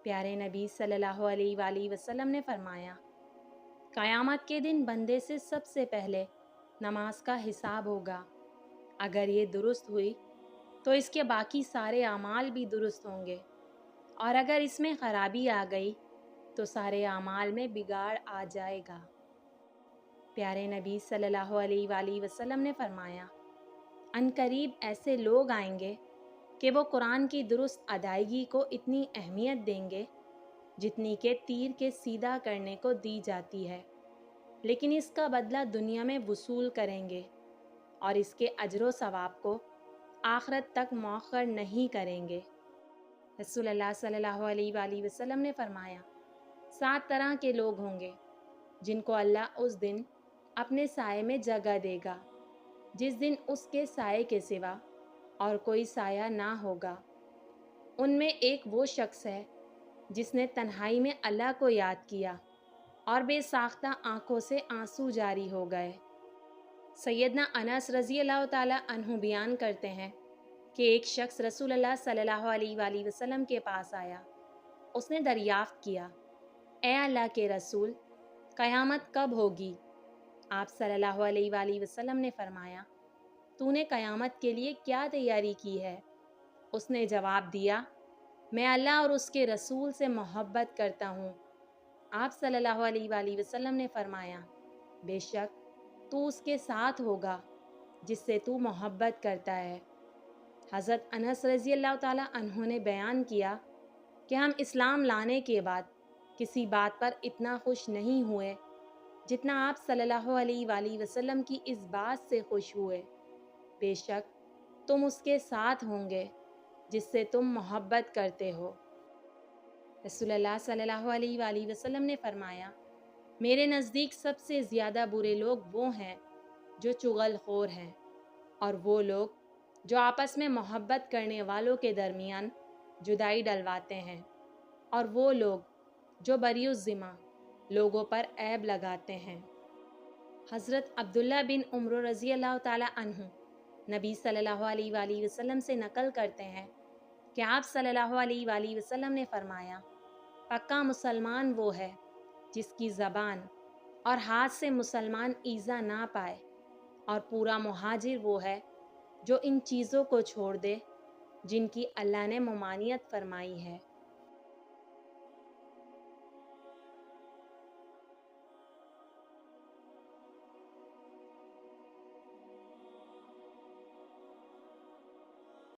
پیارے نبی صلی اللہ علیہ وآلہ وسلم نے فرمایا، قیامت کے دن بندے سے سب سے پہلے نماز کا حساب ہوگا۔ اگر یہ درست ہوئی تو اس کے باقی سارے اعمال بھی درست ہوں گے، اور اگر اس میں خرابی آ گئی تو سارے اعمال میں بگاڑ آ جائے گا۔ پیارے نبی صلی اللہ علیہ وآلہ وسلم نے فرمایا، ان قریب ایسے لوگ آئیں گے کہ وہ قرآن کی درست ادائیگی کو اتنی اہمیت دیں گے جتنی کہ تیر کے سیدھا کرنے کو دی جاتی ہے، لیکن اس کا بدلہ دنیا میں وصول کریں گے اور اس کے اجر و ثواب کو آخرت تک مؤخر نہیں کریں گے۔ رسول اللہ صلی اللہ علیہ وآلہ وسلم نے فرمایا، 7 طرح کے لوگ ہوں گے جن کو اللہ اس دن اپنے سائے میں جگہ دے گا، جس دن اس کے سائے کے سوا اور کوئی سایہ نہ ہوگا۔ ان میں ایک وہ شخص ہے جس نے تنہائی میں اللہ کو یاد کیا اور بے ساختہ آنکھوں سے آنسو جاری ہو گئے۔ سیدنا انس رضی اللہ تعالی عنہ بیان کرتے ہیں کہ ایک شخص رسول اللہ صلی اللہ علیہ وآلہ وسلم کے پاس آیا۔ اس نے دریافت کیا، اے اللہ کے رسول، قیامت کب ہوگی؟ آپ صلی اللہ علیہ وآلہ وسلم نے فرمایا، تو نے قیامت کے لیے کیا تیاری کی ہے؟ اس نے جواب دیا، میں اللہ اور اس کے رسول سے محبت کرتا ہوں۔ آپ صلی اللہ علیہ وآلہ وسلم نے فرمایا، بے شک تو اس کے ساتھ ہوگا جس سے تو محبت کرتا ہے۔ حضرت انس رضی اللہ تعالیٰ عنہ نے بیان کیا کہ ہم اسلام لانے کے بعد کسی بات پر اتنا خوش نہیں ہوئے جتنا آپ صلی اللہ علیہ وآلہ وسلم کی اس بات سے خوش ہوئے۔ بے شک تم اس کے ساتھ ہوں گے جس سے تم محبت کرتے ہو۔ رسول اللہ صلی اللہ علیہ وآلہ وسلم نے فرمایا، میرے نزدیک سب سے زیادہ برے لوگ وہ ہیں جو چغل خور ہیں، اور وہ لوگ جو آپس میں محبت کرنے والوں کے درمیان جدائی ڈلواتے ہیں، اور وہ لوگ جو بری الذمہ لوگوں پر عیب لگاتے ہیں۔ حضرت عبداللہ بن عمر رضی اللہ تعالی عنہ نبی صلی اللہ علیہ وآلہ وسلم سے نقل کرتے ہیں کہ آپ صلی اللہ علیہ وآلہ وسلم نے فرمایا، پکا مسلمان وہ ہے جس کی زبان اور ہاتھ سے مسلمان ایذا نہ پائے، اور پورا مہاجر وہ ہے جو ان چیزوں کو چھوڑ دے جن کی اللہ نے ممانعت فرمائی ہے۔